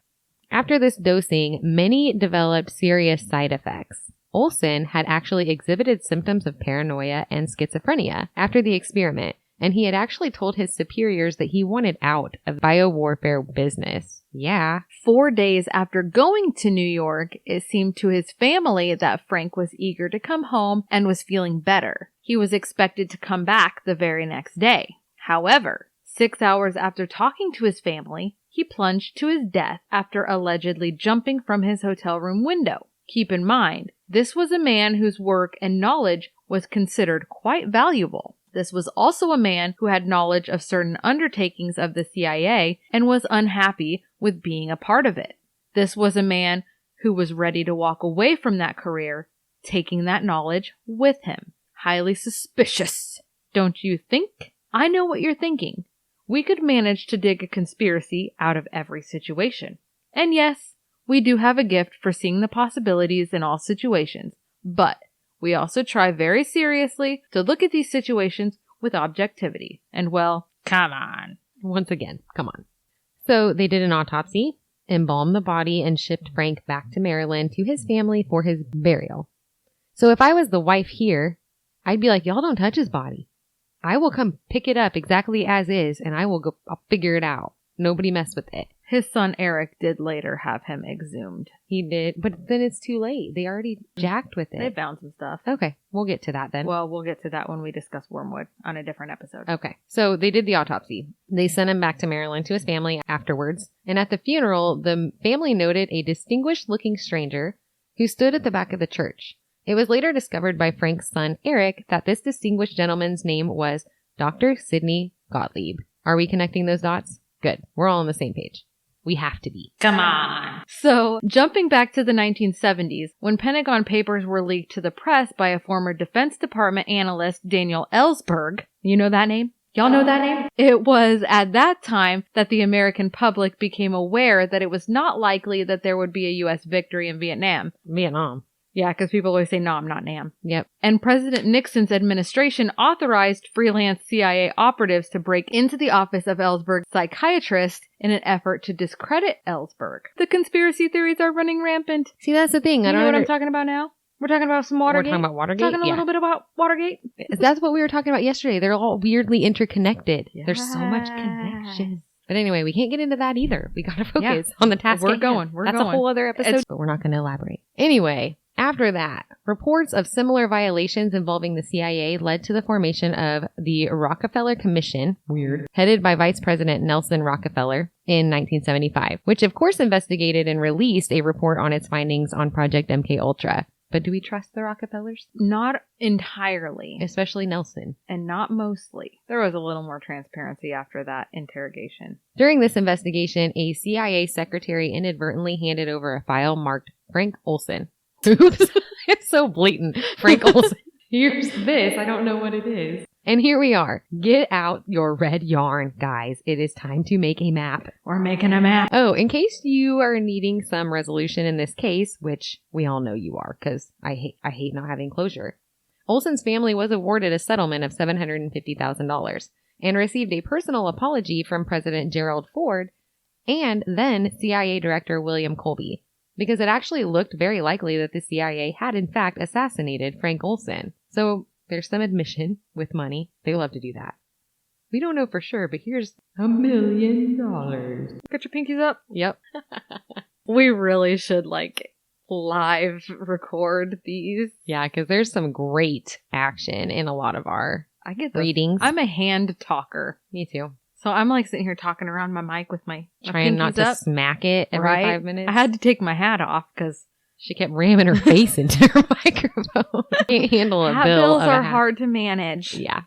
After this dosing, many developed serious side effects. Olson had actually exhibited symptoms of paranoia and schizophrenia after the experiment, and he had actually told his superiors that he wanted out of biowarfare business. Yeah. 4 days after going to New York, it seemed to his family that Frank was eager to come home and was feeling better. He was expected to come back the very next day. However, 6 hours after talking to his family, he plunged to his death after allegedly jumping from his hotel room window. Keep in mind, this was a man whose work and knowledge was considered quite valuable. This was also a man who had knowledge of certain undertakings of the CIA and was unhappy with being a part of it. This was a man who was ready to walk away from that career, taking that knowledge with him. Highly suspicious, don't you think? I know what you're thinking. We could manage to dig a conspiracy out of every situation. And yes, we do have a gift for seeing the possibilities in all situations, but we also try very seriously to look at these situations with objectivity. And well, come on. Once again, come on. So they did an autopsy, embalmed the body, and shipped Frank back to Maryland to his family for his burial. So if I was the wife here, I'd be like, y'all don't touch his body. I will come pick it up exactly as is, and I'll figure it out. Nobody mess with it. His son Eric did later have him exhumed. He did, but then it's too late. They already jacked with it. They found some stuff. Okay, we'll get to that then. Well, we'll get to that when we discuss Wormwood on a different episode. Okay, so they did the autopsy. They sent him back to Maryland to his family afterwards. And at the funeral, the family noted a distinguished-looking stranger who stood at the back of the church. It was later discovered by Frank's son, Eric, that this distinguished gentleman's name was Dr. Sidney Gottlieb. Are we connecting those dots? Good. We're all on the same page. We have to be. Come on. So, jumping back to the 1970s, when Pentagon Papers were leaked to the press by a former Defense Department analyst, Daniel Ellsberg, you know that name? Y'all know that name? It was at that time that the American public became aware that it was not likely that there would be a U.S. victory in Vietnam. Vietnam. Yeah, because people always say Nam, not Nam. Yep. And President Nixon's administration authorized freelance CIA operatives to break into the office of Ellsberg's psychiatrist in an effort to discredit Ellsberg. The conspiracy theories are running rampant. See, that's the thing. You know what I'm talking about now? We're talking about some Watergate. We're talking about Watergate? Talking a little bit about Watergate. That's what we were talking about yesterday. They're all weirdly interconnected. Yes. There's so much connection. But anyway, we can't get into that either. We gotta focus on the task We're at going. hand. We're That's going. a whole other episode, but we're not going to elaborate. Anyway, after that, reports of similar violations involving the CIA led to the formation of the Rockefeller Commission, weird, headed by Vice President Nelson Rockefeller in 1975, which of course investigated and released a report on its findings on Project MK-Ultra. But do we trust the Rockefellers? Not entirely. Especially Nelson. And not mostly. There was a little more transparency after that interrogation. During this investigation, a CIA secretary inadvertently handed over a file marked Frank Olson. Oops. It's so blatant. Frank Olson. Here's this. I don't know what it is. And here we are. Get out your red yarn, guys. It is time to make a map. We're making a map. Oh, in case you are needing some resolution in this case, which we all know you are, because I hate not having closure. Olson's family was awarded a settlement of $750,000 and received a personal apology from President Gerald Ford and then CIA Director William Colby, because it actually looked very likely that the CIA had in fact assassinated Frank Olson. So there's some admission with money. They love to do that. We don't know for sure, but here's $1 million. Got your pinkies up? Yep. We really should live record these. Yeah, because there's some great action in a lot of our readings. I'm a hand talker. Me too. So I'm sitting here talking around my mic with my trying not to smack it every 5 minutes. I had to take my hat off because she kept ramming her face into her microphone. Can't handle a hat bill bills of are a hat. hard to manage. Yeah.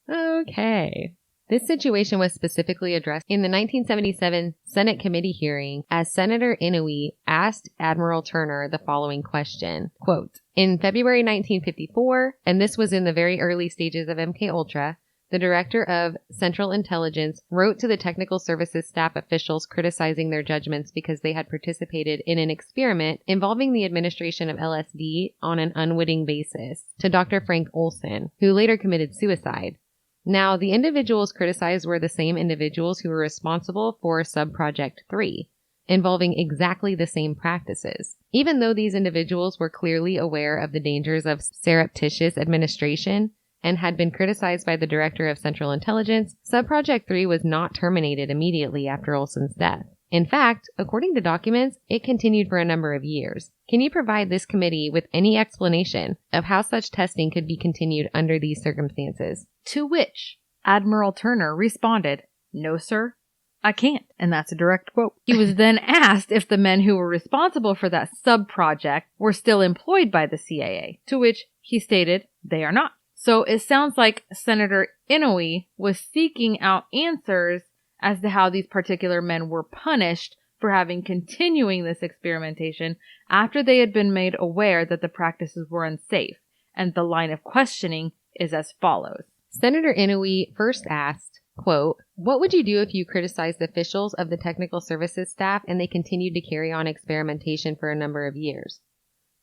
Okay. This situation was specifically addressed in the 1977 Senate committee hearing as Senator Inouye asked Admiral Turner the following question, quote, in February 1954, and this was in the very early stages of MKUltra, the director of Central Intelligence wrote to the technical services staff officials criticizing their judgments because they had participated in an experiment involving the administration of LSD on an unwitting basis to Dr. Frank Olson, who later committed suicide. Now, the individuals criticized were the same individuals who were responsible for Subproject 3, involving exactly the same practices. Even though these individuals were clearly aware of the dangers of surreptitious administration, and had been criticized by the director of Central Intelligence, Subproject 3 was not terminated immediately after Olson's death. In fact, according to documents, it continued for a number of years. Can you provide this committee with any explanation of how such testing could be continued under these circumstances? To which Admiral Turner responded, "No, sir, I can't." And that's a direct quote. He was then asked if the men who were responsible for that sub-project were still employed by the CIA, to which he stated, "They are not." So it sounds like Senator Inouye was seeking out answers as to how these particular men were punished for having continuing this experimentation after they had been made aware that the practices were unsafe. And the line of questioning is as follows. Senator Inouye first asked, quote, what would you do if you criticized officials of the technical services staff and they continued to carry on experimentation for a number of years?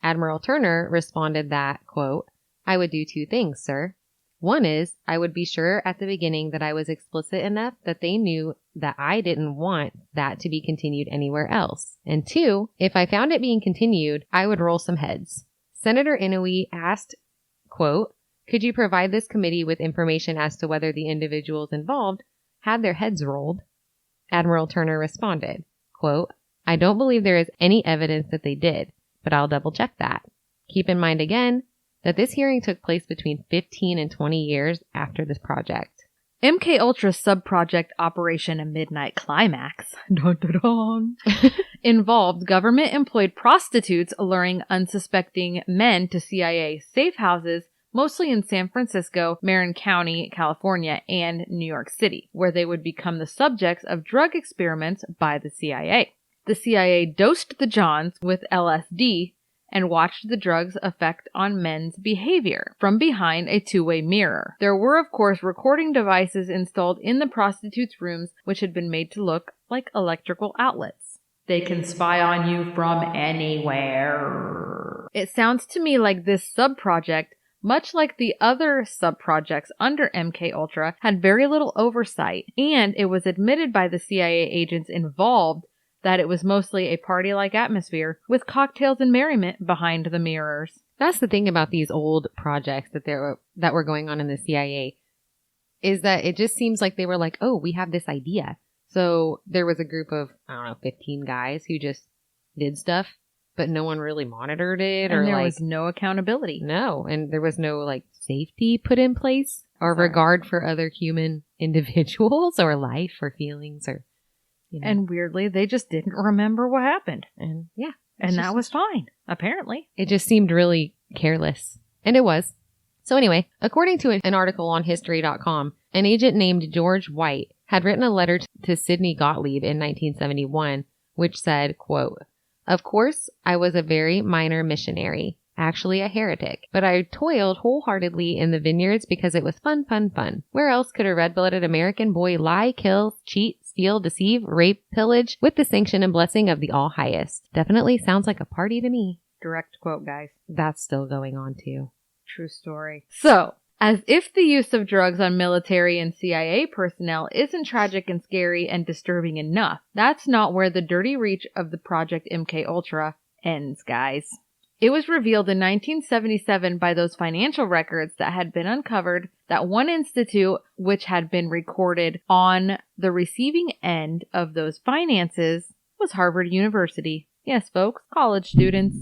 Admiral Turner responded that, quote, I would do two things, sir. One is, I would be sure at the beginning that I was explicit enough that they knew that I didn't want that to be continued anywhere else. And two, if I found it being continued, I would roll some heads. Senator Inouye asked, quote, could you provide this committee with information as to whether the individuals involved had their heads rolled? Admiral Turner responded, quote, I don't believe there is any evidence that they did, but I'll double check that. Keep in mind again, that this hearing took place between 15 and 20 years after this project. MKUltra's sub-project Operation Midnight Climax dun, dun, dun, involved government-employed prostitutes alluring unsuspecting men to CIA safe houses, mostly in San Francisco, Marin County, California, and New York City, where they would become the subjects of drug experiments by the CIA. The CIA dosed the Johns with LSD and watched the drug's effect on men's behavior from behind a two-way mirror. There were, of course, recording devices installed in the prostitutes' rooms which had been made to look like electrical outlets. They can spy on you from anywhere. It sounds to me like this sub-project, much like the other sub-projects under MKUltra, had very little oversight, and it was admitted by the CIA agents involved that it was mostly a party-like atmosphere with cocktails and merriment behind the mirrors. That's the thing about these old projects that were going on in the CIA, is that it just seems like they were like, oh, we have this idea. So there was a group of, 15 guys who just did stuff, but no one really monitored it. And there was no accountability. No, and there was no safety put in place or regard for other human individuals or life or feelings or... And weirdly, they just didn't remember what happened. And yeah. And that was fine, apparently. It just seemed really careless. And it was. So anyway, according to an article on History.com, an agent named George White had written a letter to Sidney Gottlieb in 1971, which said, quote, of course, I was a very minor missionary, actually a heretic, but I toiled wholeheartedly in the vineyards because it was fun, fun, fun. Where else could a red-blooded American boy lie, kill, cheat, steal, deceive, rape, pillage with the sanction and blessing of the All-Highest? Definitely sounds like a party to me. Direct quote, guys. That's still going on too. True story. So, as if the use of drugs on military and CIA personnel isn't tragic and scary and disturbing enough, that's not where the dirty reach of the Project MKUltra ends, guys. It was revealed in 1977 by those financial records that had been uncovered that one institute which had been recorded on the receiving end of those finances was Harvard University. Yes, folks, college students.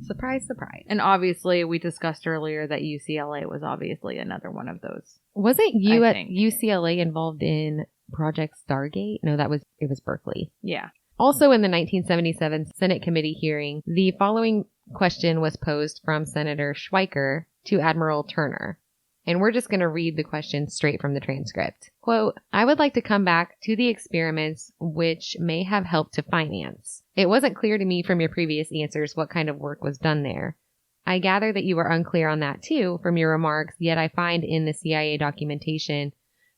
Surprise, surprise. And obviously, we discussed earlier that UCLA was obviously another one of those. Wasn't you at UCLA involved in Project Stargate? No, it was Berkeley. Yeah. Also in the 1977 Senate committee hearing, the following question was posed from Senator Schweiker to Admiral Turner. And we're just going to read the question straight from the transcript. Quote, I would like to come back to the experiments which may have helped to finance. It wasn't clear to me from your previous answers what kind of work was done there. I gather that you were unclear on that too from your remarks, yet I find in the CIA documentation,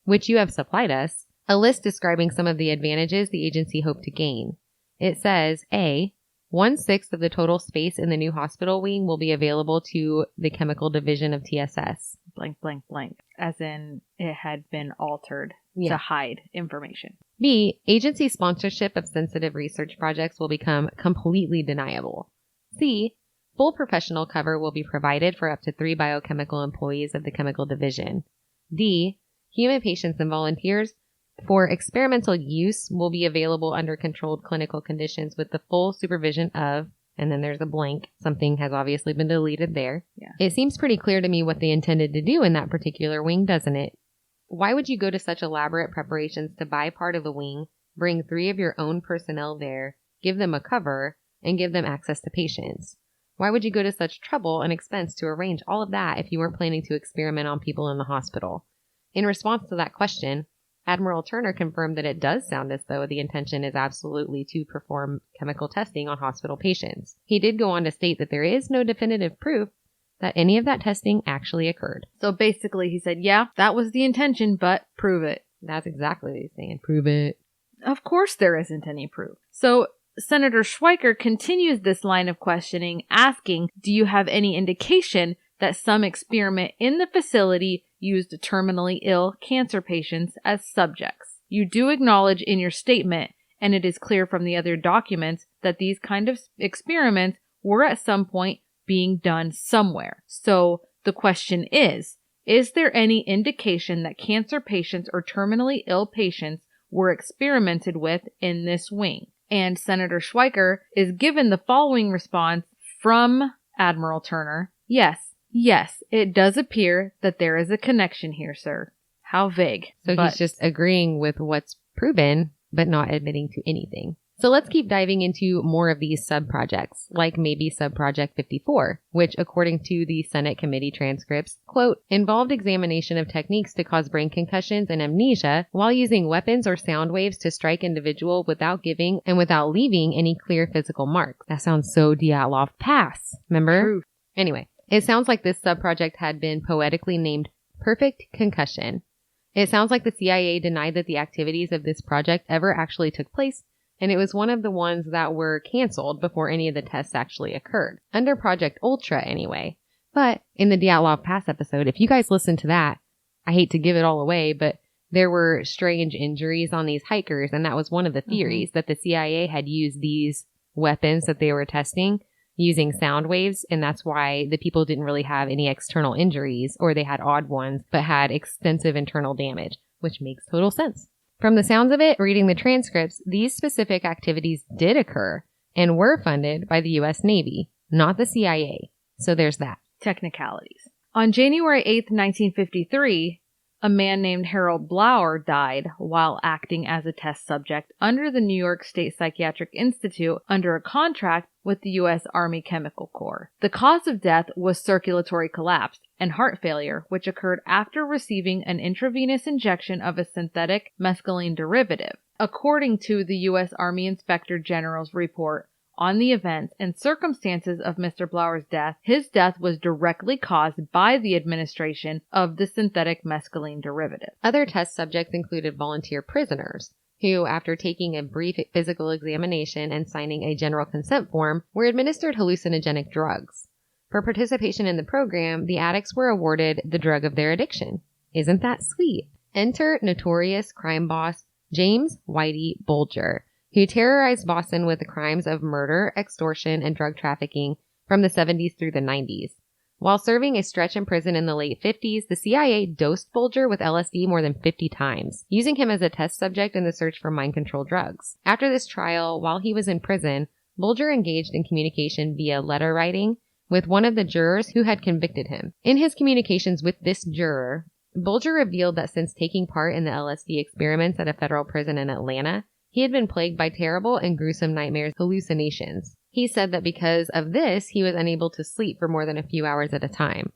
which you have supplied us, a list describing some of the advantages the agency hoped to gain. It says, A, 1/6 of the total space in the new hospital wing will be available to the chemical division of TSS. Blank, blank, blank. As in, it had been altered Yeah. to hide information. B, agency sponsorship of sensitive research projects will become completely deniable. C, full professional cover will be provided for up to 3 biochemical employees of the chemical division. D, human patients and volunteers for experimental use will be available under controlled clinical conditions with the full supervision of, and then there's a blank. Something has obviously been deleted there. Yeah. It seems pretty clear to me what they intended to do in that particular wing, doesn't it? Why would you go to such elaborate preparations to buy part of the wing, bring 3 of your own personnel there, give them a cover, and give them access to patients? Why would you go to such trouble and expense to arrange all of that if you weren't planning to experiment on people in the hospital? In response to that question, Admiral Turner confirmed that it does sound as though the intention is absolutely to perform chemical testing on hospital patients. He did go on to state that there is no definitive proof that any of that testing actually occurred. So basically, he said, yeah, that was the intention, but prove it. That's exactly what he's saying. Prove it. Of course there isn't any proof. So Senator Schweiker continues this line of questioning, asking, do you have any indication that some experiment in the facility used terminally ill cancer patients as subjects? You do acknowledge in your statement, and it is clear from the other documents, that these kind of experiments were at some point being done somewhere. So the question is there any indication that cancer patients or terminally ill patients were experimented with in this wing? And Senator Schweiker is given the following response from Admiral Turner. Yes, it does appear that there is a connection here, sir. How vague. So he's just agreeing with what's proven, but not admitting to anything. So let's keep diving into more of these sub-projects, like maybe Sub-Project 54, which, according to the Senate committee transcripts, quote, involved examination of techniques to cause brain concussions and amnesia while using weapons or sound waves to strike individual without giving and without leaving any clear physical marks. That sounds so Dyatlov Pass, remember? True. Anyway, it sounds like this sub-project had been poetically named Perfect Concussion. It sounds like the CIA denied that the activities of this project ever actually took place, and it was one of the ones that were canceled before any of the tests actually occurred. Under Project Ultra, anyway. But in the Dyatlov Pass episode, if you guys listen to that, I hate to give it all away, but there were strange injuries on these hikers, and that was one of the theories, that the CIA had used these weapons that they were testing using sound waves, and that's why the people didn't really have any external injuries, or they had odd ones, but had extensive internal damage, which makes total sense. From the sounds of it, reading the transcripts, these specific activities did occur and were funded by the U.S. Navy, not the CIA. So there's that. Technicalities. On January 8th, 1953, a man named Harold Blauer died while acting as a test subject under the New York State Psychiatric Institute under a contract with the U.S. Army Chemical Corps. The cause of death was circulatory collapse and heart failure, which occurred after receiving an intravenous injection of a synthetic mescaline derivative. According to the U.S. Army Inspector General's report on the events and circumstances of Mr. Blauer's death, his death was directly caused by the administration of the synthetic mescaline derivative. Other test subjects included volunteer prisoners, who, after taking a brief physical examination and signing a general consent form, were administered hallucinogenic drugs. For participation in the program, the addicts were awarded the drug of their addiction. Isn't that sweet? Enter notorious crime boss James Whitey Bulger, who terrorized Boston with the crimes of murder, extortion, and drug trafficking from the 70s through the 90s. While serving a stretch in prison in the late 50s, the CIA dosed Bulger with LSD more than 50 times, using him as a test subject in the search for mind-control drugs. After this trial, while he was in prison, Bulger engaged in communication via letter writing with one of the jurors who had convicted him. In his communications with this juror, Bulger revealed that since taking part in the LSD experiments at a federal prison in Atlanta, he had been plagued by terrible and gruesome nightmares, hallucinations. He said that because of this, he was unable to sleep for more than a few hours at a time.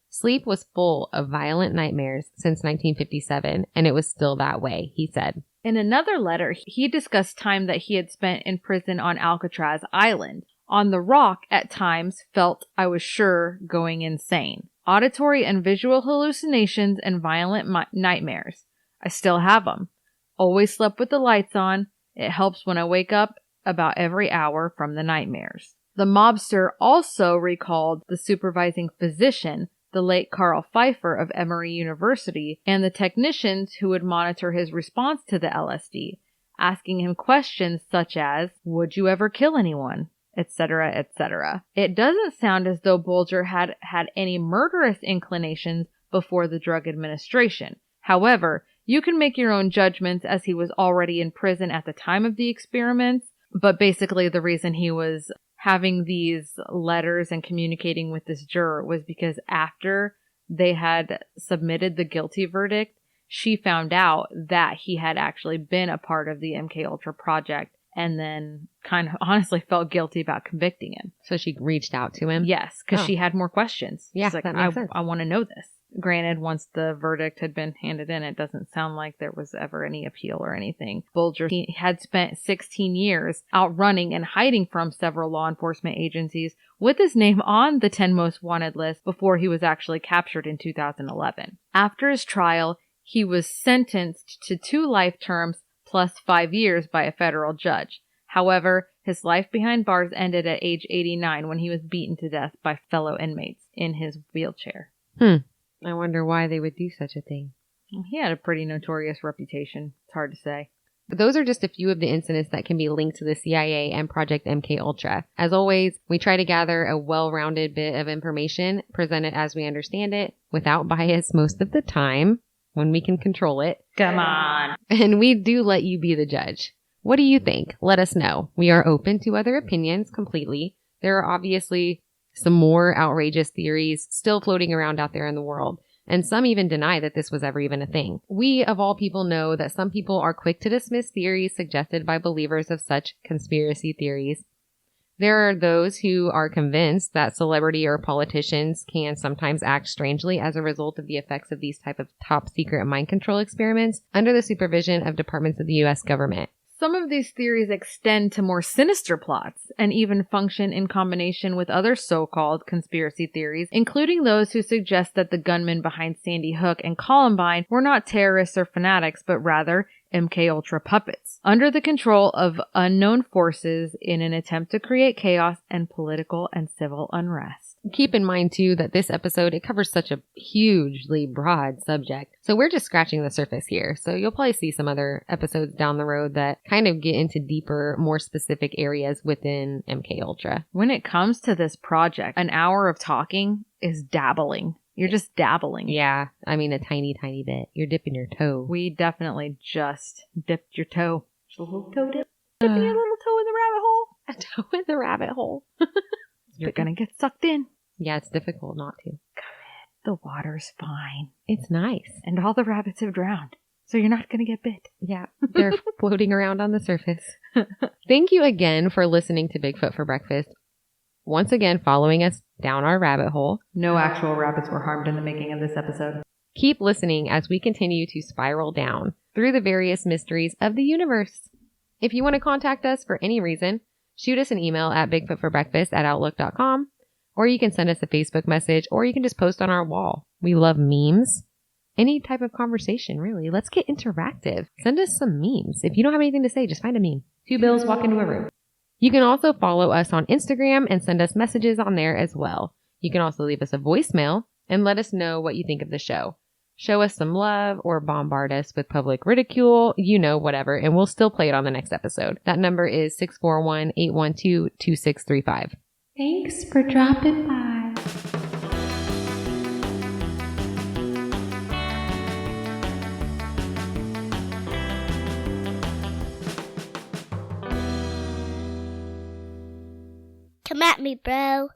Sleep was full of violent nightmares since 1957, and it was still that way, he said. In another letter, he discussed time that he had spent in prison on Alcatraz Island. On the rock, at times, felt I was sure going insane. Auditory and visual hallucinations and violent nightmares. I still have them. Always slept with the lights on. It helps when I wake up about every hour from the nightmares. The mobster also recalled the supervising physician, the late Carl Pfeiffer of Emory University, and the technicians who would monitor his response to the LSD, asking him questions such as, would you ever kill anyone? Etc., etc. It doesn't sound as though Bulger had any murderous inclinations before the drug administration. However, you can make your own judgments as he was already in prison at the time of the experiments, but basically the reason he was having these letters and communicating with this juror was because after they had submitted the guilty verdict, she found out that he had actually been a part of the MKUltra project and then kind of honestly felt guilty about convicting him. So she reached out to him? Yes, because she had more questions. Yeah, she's like, that makes sense. I want to know this. Granted, once the verdict had been handed in, it doesn't sound like there was ever any appeal or anything. Bulger, he had spent 16 years outrunning and hiding from several law enforcement agencies with his name on the 10 most wanted list before he was actually captured in 2011. After his trial, he was sentenced to 2 life terms plus 5 years by a federal judge. However, his life behind bars ended at age 89 when he was beaten to death by fellow inmates in his wheelchair. I wonder why they would do such a thing. He had a pretty notorious reputation. It's hard to say. But those are just a few of the incidents that can be linked to the CIA and Project MKUltra. As always, we try to gather a well-rounded bit of information, present it as we understand it, without bias most of the time, when we can control it. Come on. And we do let you be the judge. What do you think? Let us know. We are open to other opinions completely. There are obviously some more outrageous theories still floating around out there in the world, and some even deny that this was ever even a thing. We, of all people, know that some people are quick to dismiss theories suggested by believers of such conspiracy theories. There are those who are convinced that celebrity or politicians can sometimes act strangely as a result of the effects of these type of top secret mind control experiments under the supervision of departments of the U.S. government. Some of these theories extend to more sinister plots and even function in combination with other so-called conspiracy theories, including those who suggest that the gunmen behind Sandy Hook and Columbine were not terrorists or fanatics, but rather MKUltra puppets, under the control of unknown forces in an attempt to create chaos and political and civil unrest. Keep in mind, too, that this episode, it covers such a hugely broad subject. So we're just scratching the surface here. So you'll probably see some other episodes down the road that kind of get into deeper, more specific areas within MKUltra. When it comes to this project, an hour of talking is dabbling. You're just dabbling. Yeah. I mean, a tiny, tiny bit. You're dipping your toe. We definitely just dipped your toe. Just a little toe dip. Dipping your little toe in the rabbit hole. A toe in the rabbit hole. You're going to get sucked in. Yeah, it's difficult not to. The water's fine. It's nice. And all the rabbits have drowned. So you're not going to get bit. Yeah, they're floating around on the surface. Thank you again for listening to Bigfoot for Breakfast. Once again, following us down our rabbit hole. No actual rabbits were harmed in the making of this episode. Keep listening as we continue to spiral down through the various mysteries of the universe. If you want to contact us for any reason, shoot us an email at bigfootforbreakfast@outlook.com. Or you can send us a Facebook message, or you can just post on our wall. We love memes. Any type of conversation, really. Let's get interactive. Send us some memes. If you don't have anything to say, just find a meme. 2 bills, walk into a room. You can also follow us on Instagram and send us messages on there as well. You can also leave us a voicemail and let us know what you think of the show. Show us some love or bombard us with public ridicule, whatever, and we'll still play it on the next episode. That number is 641-812-2635. Thanks for dropping by. Come at me, bro.